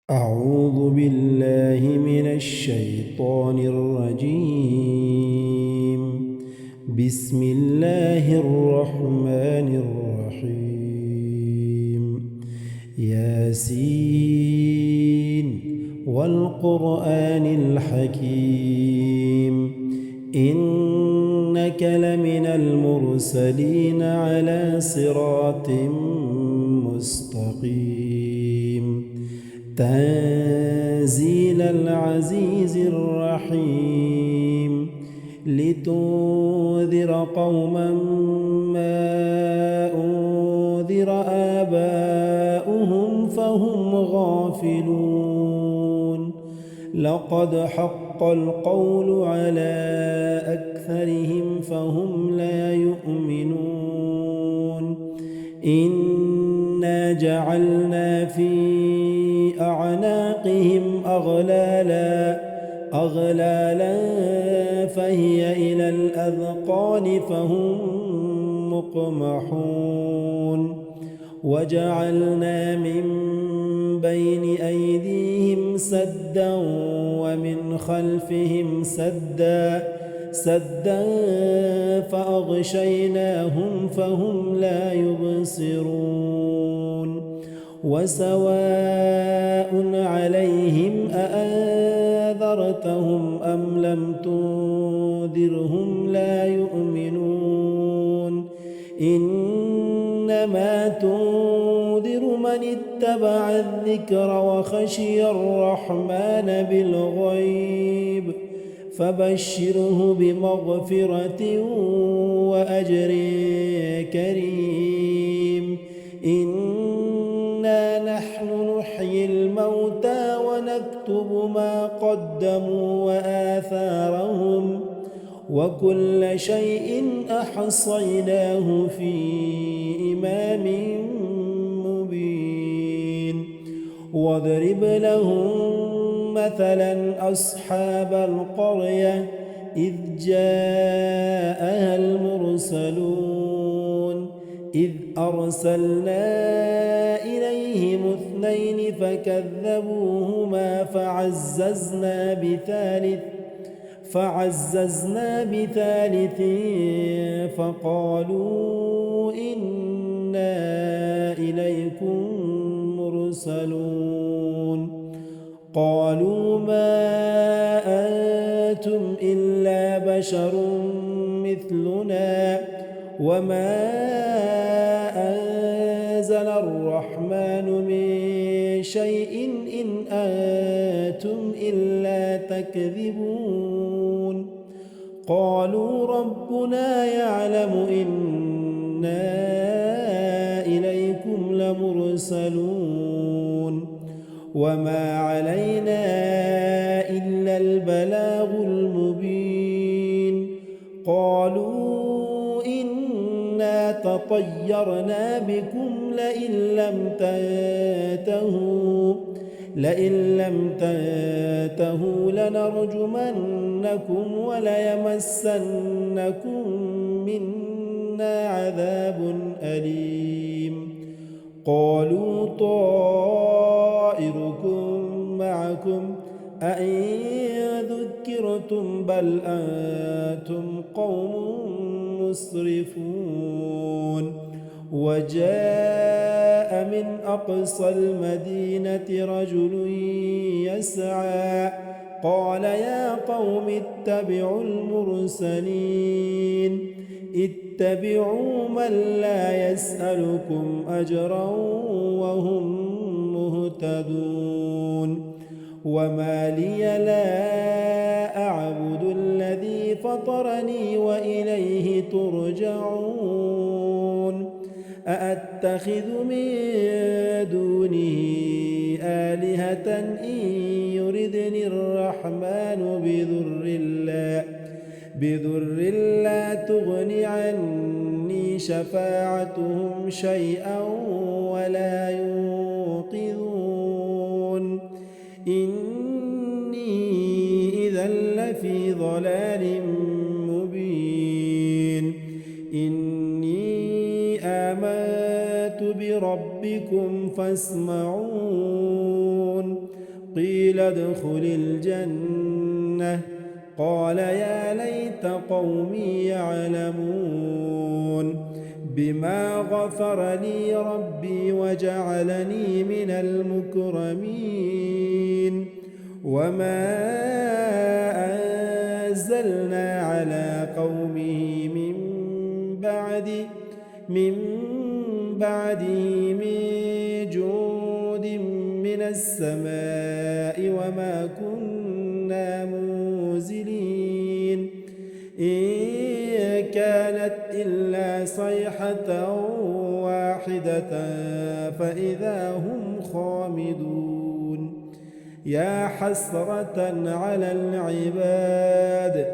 أعوذ بالله من الشيطان الرجيم. بسم الله الرحمن الرحيم. ياسين والقرآن الحكيم، إنك لمن المرسلين على صراط مستقيم. تنزيل العزيز الرحيم، لتنذر قوما ما أنذر آباؤهم فهم غافلون. لقد حق القول على أكثرهم فهم لا يؤمنون. إنا جعلنا في أعناقهم أغلالا فهي إلى الأذقان فهم مقمحون. وجعلنا من بين أيديهم سدا ومن خلفهم سدا فأغشيناهم فهم لا يبصرون. وسواء عليهم أأنذرتهم أم لم تنذرهم لا يؤمنون. إنما تنذر من اتبع الذكر وخشي الرحمن بالغيب، فبشره بمغفرة وأجر كريم. إنا نحن نحيي الموتى ونكتب ما قدموا وآثارهم، وكل شيء أحصيناه في إمام مبين. واضرب لهم مثلا أصحاب القرية إذ جاءها المرسلون، إذ أرسلنا إليهم اثنين فكذبوهما فعززنا بثالث فقالوا إنا إليكم مرسلون. قالوا ما أنتم إلا بشر مثلنا وما أنزل الرحمن من شيء إن أنتم إلا تكذبون. قالوا ربنا يعلم إنا إليكم لمرسلون، وما علينا إلا البلاغ المبين. قالوا إنا تطيرنا بكم لئن لم تنتهوا لنرجمنكم وليمسنكم منا عذاب أليم. قالوا طائركم معكم أئن ذكرتم بل أنتم قوم مسرفون. وجاء من أقصى المدينة رجل يسعى قال يا قوم اتبعوا المرسلين، اتبعوا من لا يسألكم أجرا وهم مهتدون. وما لي لا أعبد الذي فطرني وإليه ترجعون. أأتخذ من دونه آلهة إن يردني الرحمن بضر لا تغن عني شفاعتهم شيئا ولا ينقذون. إني إذا لفي ضلال مبين. إني آمنت بربكم فاسمعون. قيل ادخل الجنة قال يا ليت قومي يعلمون بما غفر لي ربي وجعلني من المكرمين وما أنزلنا على قومه من بعده من جود من السماء وما كنا منزلين إن كانت إلا صيحة واحدة فإذا هم خامدون يا حسرة على العباد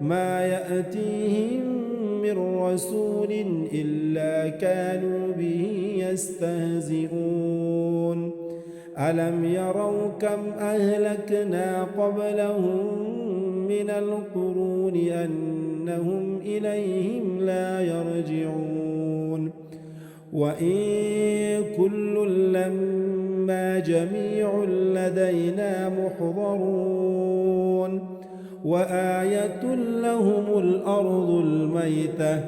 ما يأتيهم من رسول إلا كانوا به يستهزئون ألم يروا كم أهلكنا قبلهم من القرون أنهم إليهم لا يرجعون وإن كل لما جميع لدينا محضرون وآية لهم الأرض الميتة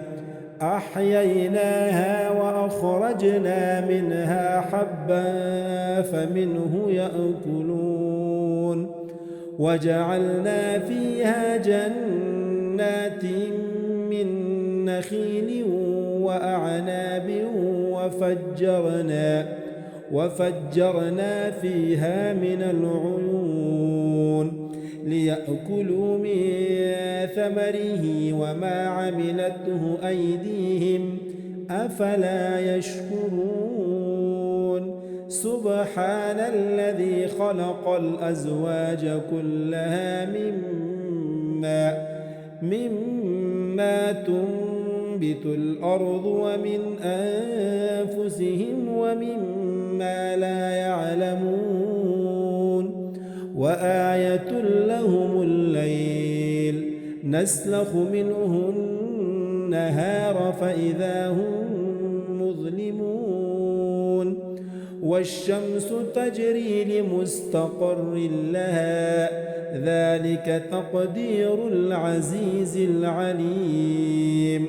أحييناها وأخرجنا منها حبا فمنه يأكلون وجعلنا فيها جنات من نخيل وأعناب وفجرنا فيها من العيون ليأكلوا من ثمره وما عملته أيديهم أفلا يشكرون سبحان الذي خلق الأزواج كلها مما تنبت الأرض ومن أنفسهم ومما لا يعلمون وآية لهم الليل نسلخ منه النهار فإذا هم مظلمون والشمس تجري لمستقر لها ذلك تقدير العزيز العليم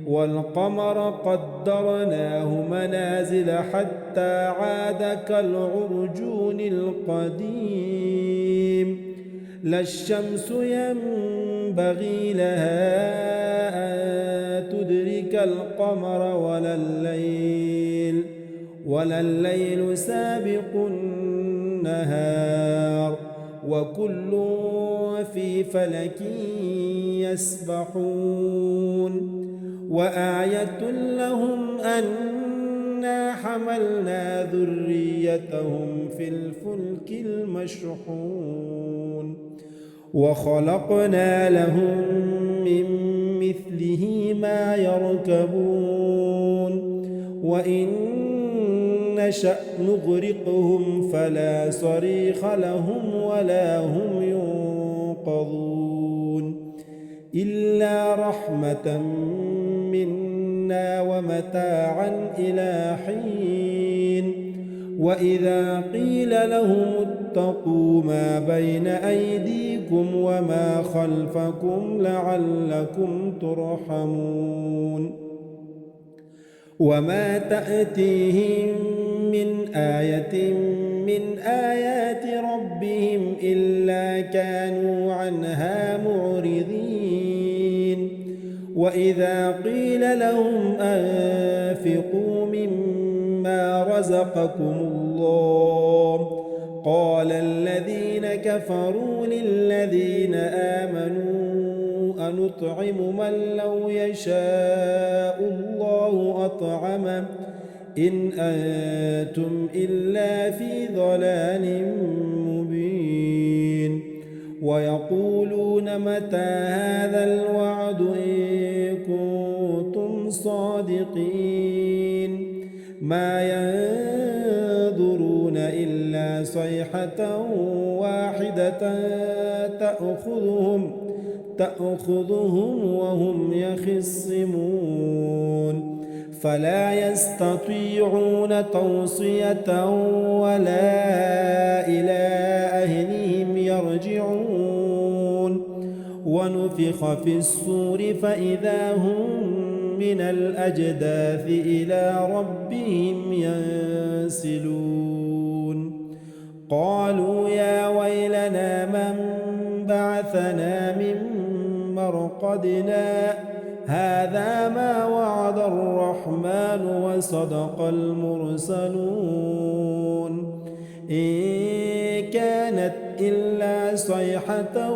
والقمر قدرناه منازل حتى عاد كالعرجون القديم لا الشمس ينبغي لها أن تدرك القمر ولا الليل سابق النهار وكل في فلك يسبحون وآية لهم أنا حملنا ذريتهم في الفلك المشحون وخلقنا لهم من مثله ما يركبون وإن نشأ نغرقهم فلا صريخ لهم ولا هم ينقذون إلا رحمة منا ومتاعا إلى حين وإذا قيل لهم اتقوا ما بين أيديكم وما خلفكم لعلكم ترحمون وما تأتيهم من آية من آيات ربهم إلا كانوا عنها معرضين وإذا قيل لهم أنفقوا مما رزقكم الله قال الذين كفروا للذين آمنوا أنطعم من لو يشاء الله أطعمه إن أنتم إلا في ضلال مبين ويقولون متى هذا الوعد إن كنتم صادقين ما ينظرون إلا صيحة واحدة تأخذهم وهم يخصمون فلا يستطيعون توصية ولا إلى ونفخ في الصور فإذا هم من الأجداث إلى ربهم ينسلون قالوا يا ويلنا من بعثنا من مرقدنا هذا ما وعد الرحمن وصدق المرسلون إن كانت إلا صيحة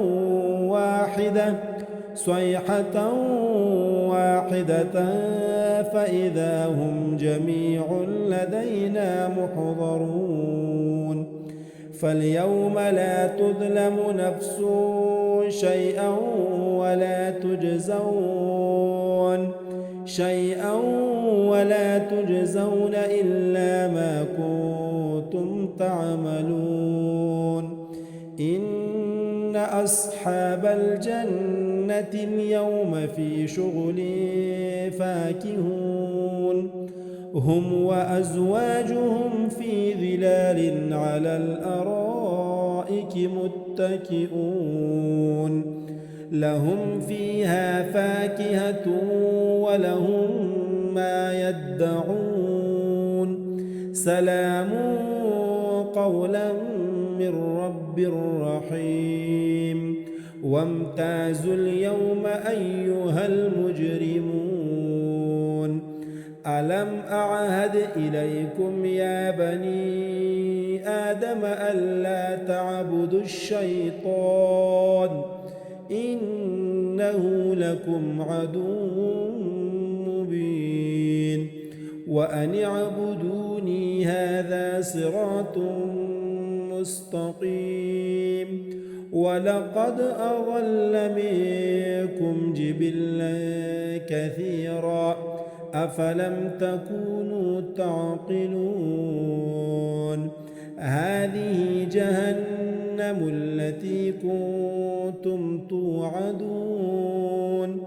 واحدة فإذا هم جميع لدينا محضرون فاليوم لا تظلم نفس شيئا ولا تجزون إلا ما كنتم تعملون إن أصحاب الجنة اليوم في شغل فاكهون هم وأزواجهم في ظلال على الأرائك متكئون لهم فيها فاكهة ولهم ما يدعون سلام قولا من رب رحيم وامتازوا اليوم أيها المجرمون ألم أعهد إليكم يا بني آدم ألا تعبدوا الشيطان إنه لكم عدو مبين وأن اعبدوني هذا صراط مستقيم ولقد أضل منكم جبلا كثيرا أفلم تكونوا تعقلون هذه جهنم التي كنتم توعدون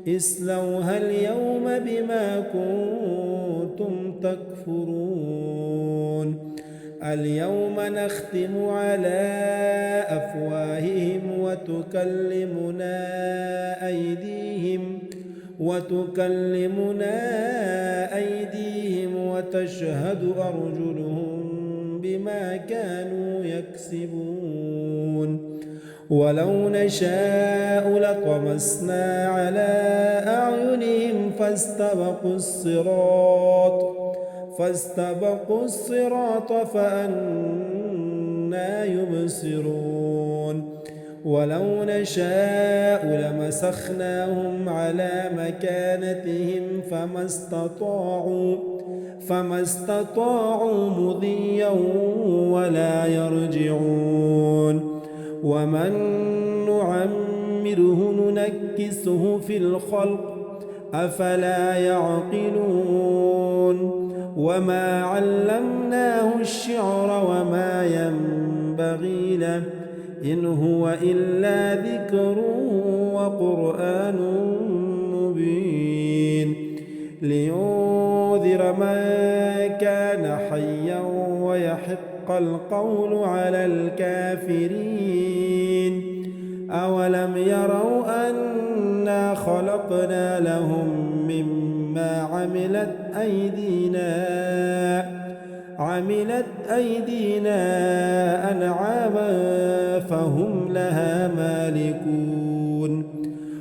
اصلوها اليوم بما كنتم تكفرون اليوم نختم على أفواههم وتكلمنا أيديهم وتشهد أرجلهم بما كانوا يكسبون ولو نشاء لطمسنا على أعينهم فاستبقوا الصراط فأنى يبصرون ولو نشاء لمسخناهم على مكانتهم فما استطاعوا مضيا ولا يرجعون ومن نعمره ننكسه في الخلق أفلا يعقلون وما علمناه الشعر وما ينبغي له إن هو إلا ذكر وقرآن مبين لينذر من كان حيا ويحق القول على الكافرين أولم يروا أنا خلقنا لهم مما عملت أيدينا أنعاما فهم لها مالكون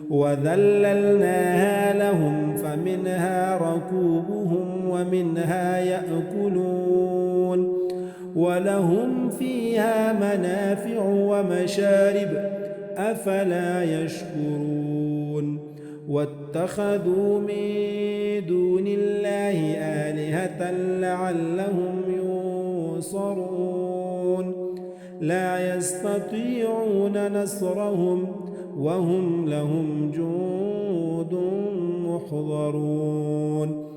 وذللناها لهم فمنها ركوبهم ومنها يأكلون ولهم فيها منافع ومشارب أفلا يشكرون واتخذوا من دون الله آلهة لعلهم ينصرون لا يستطيعون نصرهم وهم لهم جند محضرون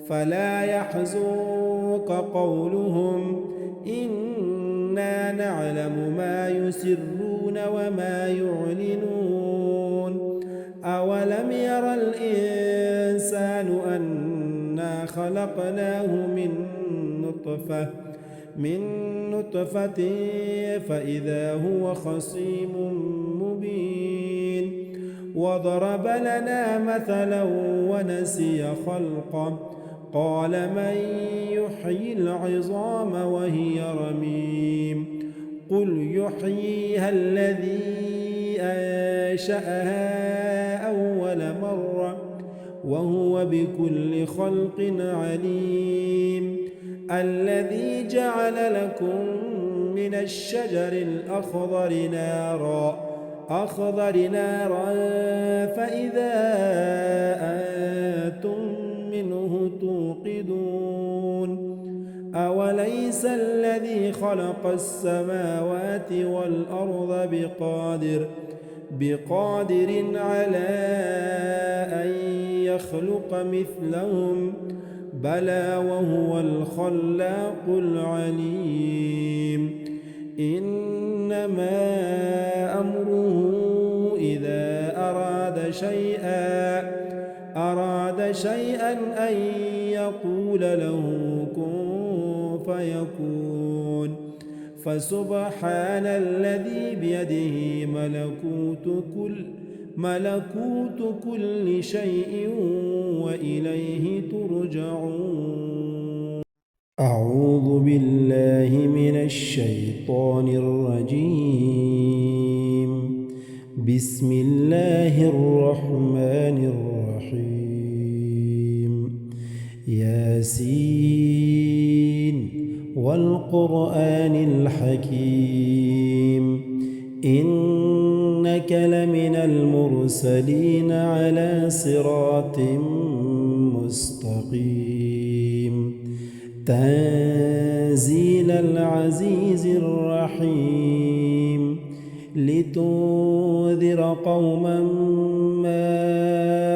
فلا يحزنك قولهم إنا نعلم ما يسرون وما يعلنون أولم ير الإنسان أنا خلقناه من نطفة فإذا هو خصيم مبين وضرب لنا مثلا ونسي خلقه قال من يحيي العظام وهي رميم قل يحييها الذي أنشأها أول مرة وهو بكل خلق عليم الذي جعل لكم من الشجر الأخضر نارا فإذا أنتم منه توقدون أوليس الذي خلق السماوات والأرض بقادر على أن يخلق مثلهم بلى وهو الخلاق العليم إنما أمره إذا أراد شيئا أن يقول له كن فيكون فسبحان الذي بيده ملكوت كل شيء وإليه ترجعون أعوذ بالله من الشيطان الرجيم بسم الله الرحمن الرحيم ياسين والقرآن الحكيم إنك لمن المرسلين على صراط مستقيم تنزيل العزيز الرحيم لتنذر قوما ما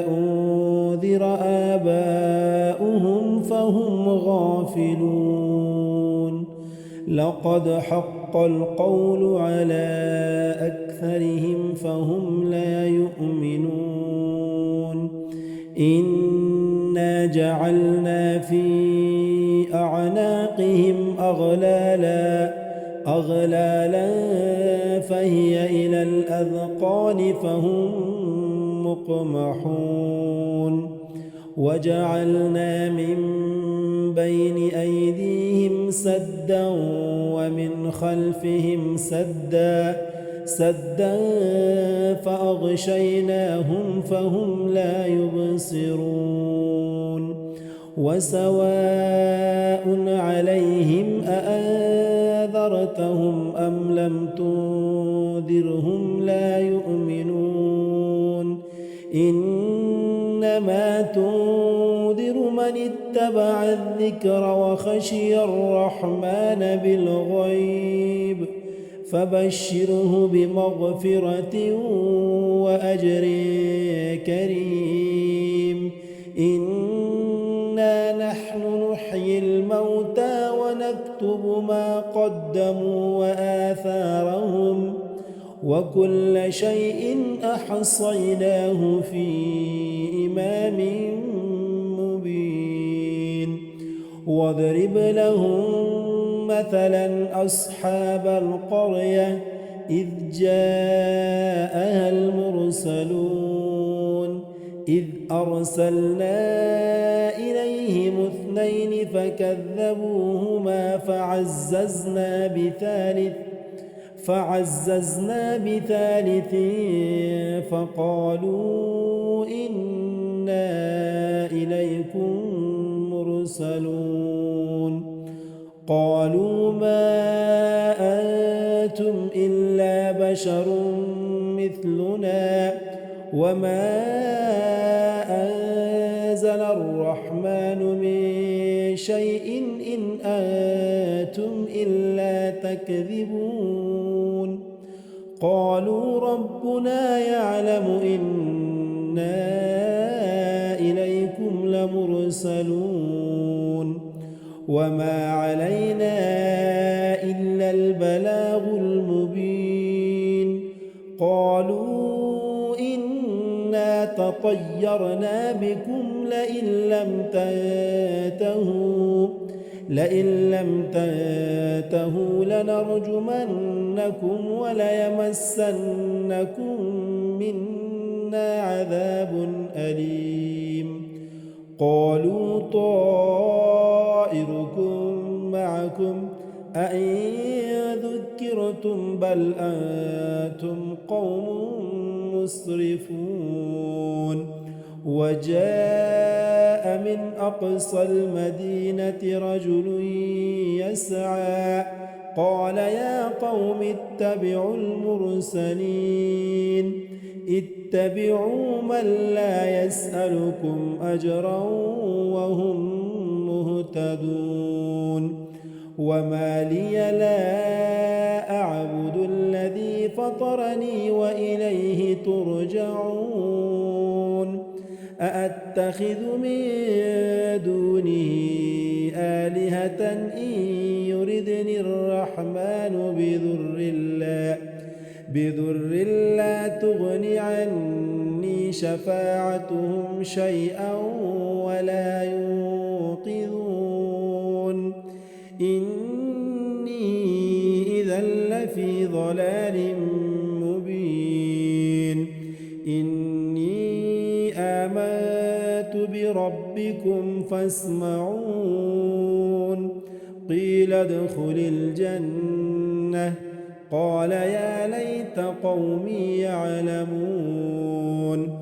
أنذر آباؤهم فهم غافلون لقد حق القول على أكثرهم فهم لا يؤمنون إنا جعلنا في أعناقهم أغلالا فهي إلى الأذقان فهم مقمحون وجعلنا من بين أيديهم سدا ومن خلفهم سدا فأغشيناهم فهم لا يبصرون وسواء عليهم أأنذرتهم أم لم تنذرهم لا يؤمنون إنما تنذر من اتبع الذكر وخشي الرحمن بالغيب فبشره بمغفرة وأجر كريم إنا نحن نحيي الموتى ونكتب ما قدموا وآثارهم وكل شيء أحصيناه في إمام مبين واضرب لهم مثلا أصحاب القرية إذ جاءها المرسلون إذ أرسلنا إليهم 2 فكذبوهما فعززنا بثالث فقالوا إنا إليكم مرسلون قالوا ما أنتم إلا بشر مثلنا وما أنزل الرحمن من شيء إن أنتم إلا تكذبون قالوا ربنا يعلم إنا إليكم لمرسلون وما علينا إلا البلاغ المبين قالوا إنا تطيرنا بكم لئن لم تنتهوا لنرجمنكم لنبلونكم وليمسنكم منا عذاب أليم قالوا طائركم معكم أئن ذكرتم بل أنتم قوم مسرفون وجاء من أقصى المدينة رجل يسعى قال يا قوم اتبعوا المرسلين اتبعوا من لا يسألكم أجرا وهم مهتدون وما لي لا أعبد الذي فطرني وإليه ترجعون أأتخذ من دونه آلهة إن يردني الرحمن بذر لا تغن عني شفاعتهم شيئا ولا ينقذون إني إذا لفي ضلال مبين إني آمنت بربكم فاسمعون قيل ادخل الجنة قال يا ليت قومي يعلمون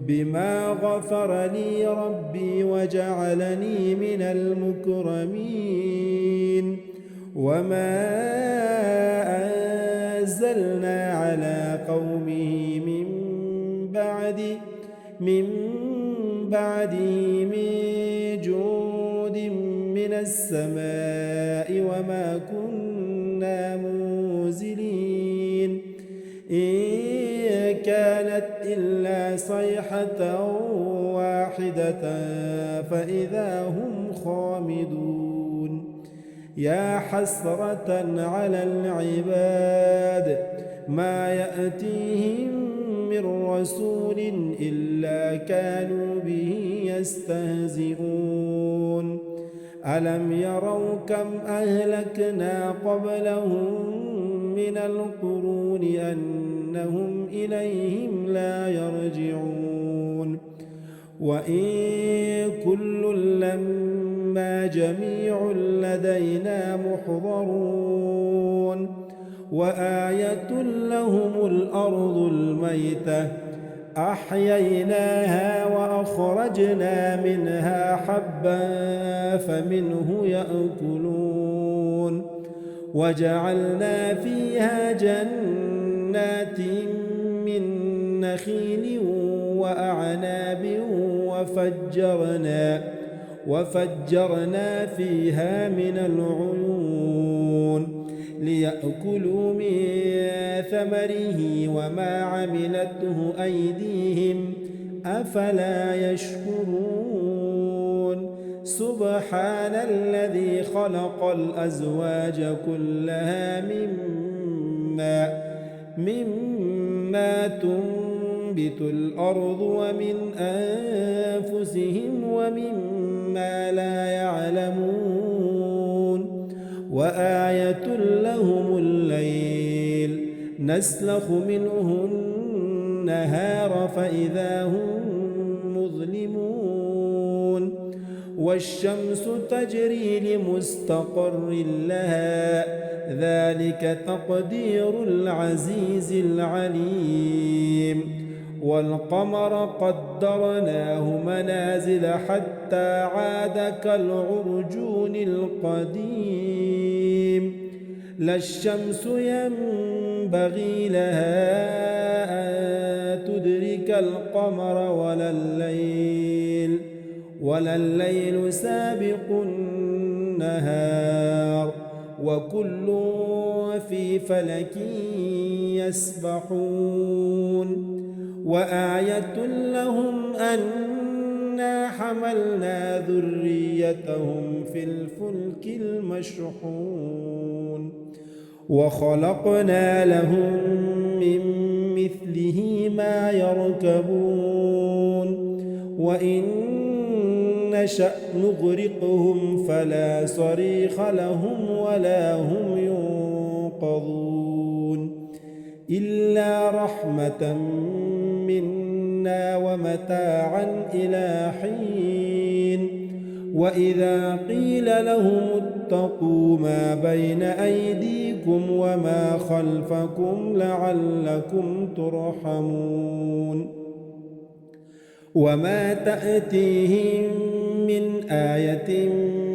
بما غفر لي ربي وجعلني من المكرمين وما أنزلنا على قومه من بعده من جود من السماء وما كنا منزلين إن كانت إلا صيحة واحدة فإذا هم خامدون يا حسرة على العباد ما يأتيهم من رسول إلا كانوا به يستهزئون ألم يروا كم أهلكنا قبلهم من القرون أنهم إليهم لا يرجعون وإن كل لما جميع لدينا محضرون وآية لهم الأرض الميتة أحييناها وأخرجنا منها حبا فمنه يأكلون وجعلنا فيها جنات من نخيل وأعناب وفجرنا فيها من العيون ليأكلوا من ثمره وما عملته أيديهم أفلا يشكرون سبحان الذي خلق الأزواج كلها مما تنبت الأرض ومن أنفسهم ومما لا يعلمون وآية لهم الليل نسلخ منه النهار فإذا هم مظلمون والشمس تجري لمستقر لها ذلك تقدير العزيز العليم والقمر قدرناه منازل حتى عاد كالعرجون القديم لا الشمس ينبغي لها أن تدرك القمر ولا الليل سابق النهار وكل في فلك يسبحون وآية لهم أنا حملنا ذريتهم في الفلك المشحون وخلقنا لهم من مثله ما يركبون وإن نشأ نغرقهم فلا صريخ لهم ولا هم ينقذون إلا رحمة منا ومتاعا إلى حين. وإذا قيل لهم اتقوا ما بين أيديكم وما خلفكم لعلكم ترحمون. وما تأتيهم من آية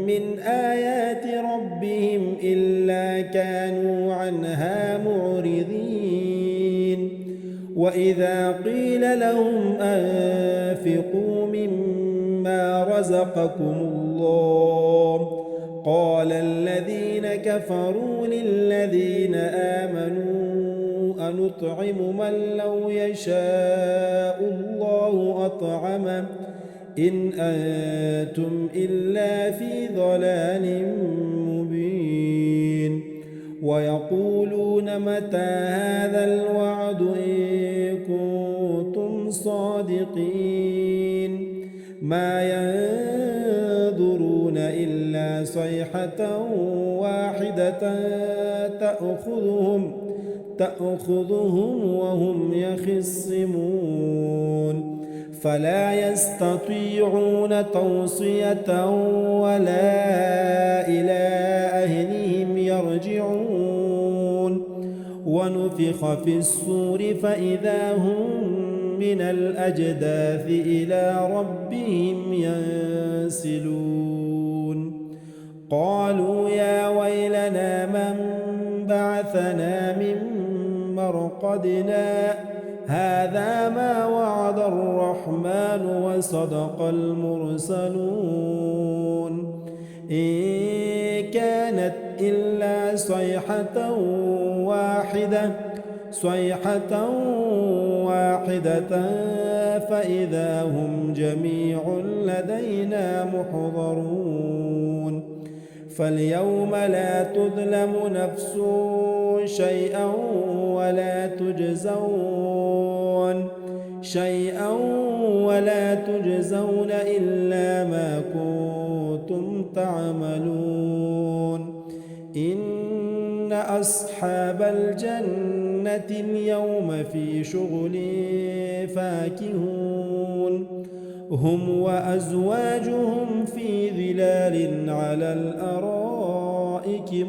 من آيات ربهم إلا كانوا عنها معرضين. وإذا قيل لهم أنفقوا مما رزقكم الله قال الذين كفروا للذين آمنوا أنطعم من لو يشاء الله أطعمه إن أنتم إلا في ضلال مبين. ويقولون متى هذا الوعد إن كنتم صادقين ما ينظرون إلا صيحة واحدة تأخذهم وهم يخصمون فلا يستطيعون توصية ولا إلى أهلهم يرجعون. ونفخ في الصور فإذا هم من الأجداث إلى ربهم ينسلون. قالوا يا ويلنا من بعثنا من مرقدنا هذا ما وعد الرحمن وصدق المرسلون إن كانت إلا صيحة واحدة فإذا هم جميع لدينا محضرون. فاليوم لا تظلم نفس شيئا ولا تجزون إلا ما كنتم تعملون. إن أصحاب الجنة اليوم في شغل فاكهون هم وأزواجهم في ظلال على الأرائك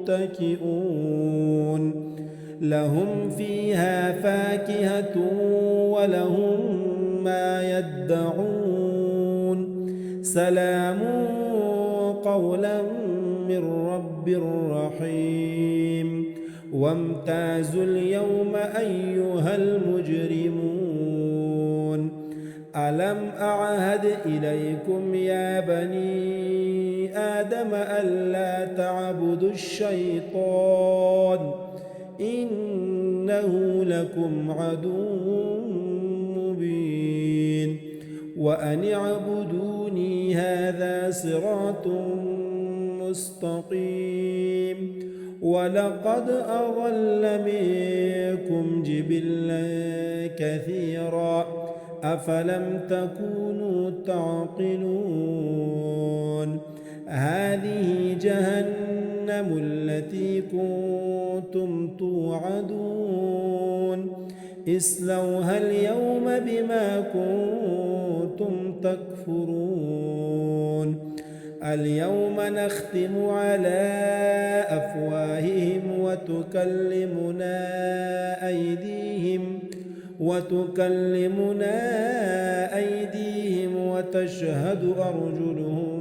متكئون لهم فيها فاكهة ولهم ما يدعون سلام قولا من رب رحيم. وامتازوا اليوم أيها المجرمون ألم أعهد إليكم يا بني آدم ألا تعبدوا الشيطان إنه لكم عدو مبين. وأن اعبدوني هذا صراط مستقيم. ولقد أضل منكم جبلا كثيرا أفلم تكونوا تعقلون. هذه جهنم التي كنتم توعدون اصلوها اليوم بما كنتم تكفرون. اليوم نختم على أفواههم وتكلمنا أيديهم وتشهد أرجلهم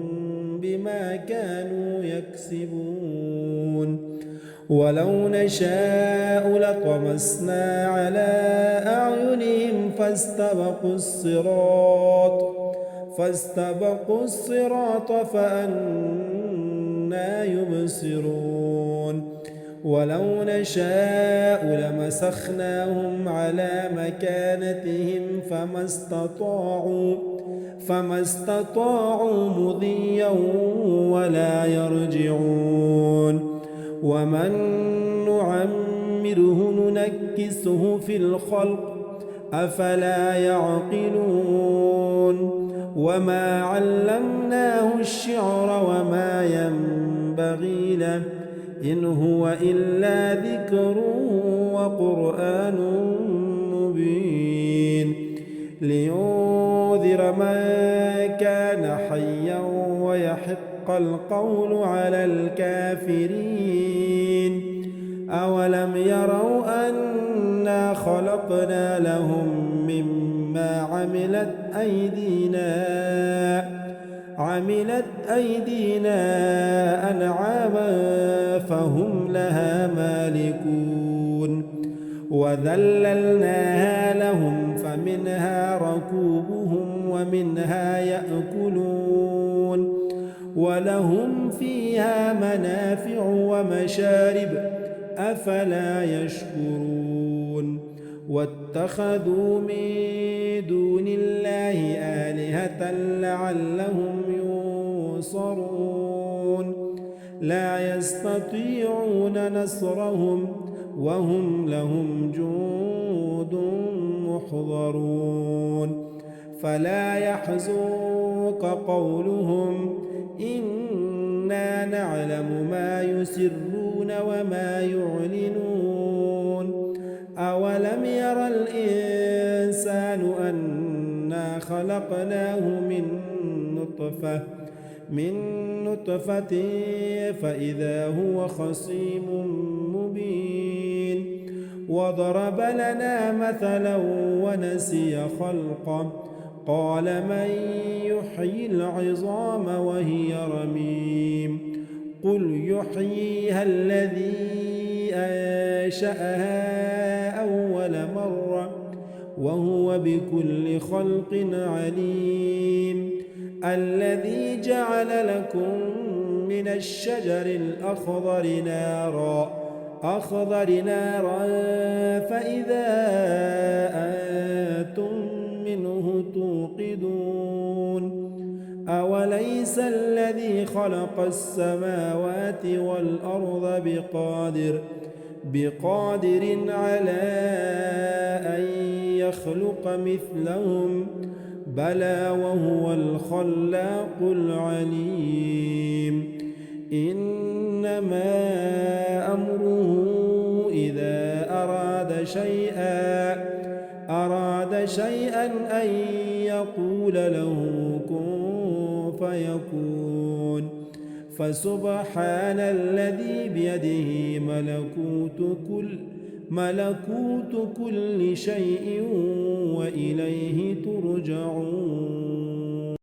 بما كانوا يكسبون. ولو نشاء لطمسنا على أعينهم فاستبقوا الصراط فأنى يبصرون. ولو نشاء لمسخناهم على مكانتهم فما استطاعوا مضيا ولا يرجعون. ومن نعمره ننكسه في الخلق أفلا يعقلون. وما علمناه الشعر وما ينبغي له إن هو إلا ذكر وقرآن مبين لينذر من كان حيا ويحق القول على الكافرين أولم يروا أنا خلقنا لهم مما عملت أيدينا أنعاما فهم لها مالكون وذللناها لهم فمنها ركوبهم ومنها يأكلون ولهم فيها منافع ومشارب أفلا يشكرون واتخذوا من دون الله آلهة لعلهم ينصرون لا يستطيعون نصرهم وهم لهم جند محضرون فلا يحزنك قولهم إنا نعلم ما يسرون وما يعلنون أولم ير الإنسان أنا خلقناه من نطفة فإذا هو خصيم مبين وضرب لنا مثلا ونسي خلقه قال من يحيي العظام وهي رميم قل يحييها الذي أنشأها أول مرة وهو بكل خلق عليم الذي جعل لكم من الشجر الأخضر نارا فإذا أنتم منه توقدون أوليس الذي خلق السماوات والأرض بقادر على أن يخلق مثلهم بلى وهو الخلاق العليم إنما أمره إذا أراد شيئا أن يقول له كن فيكون فسبحان الذي بيده ملكوت كل شيء وإليه ترجعون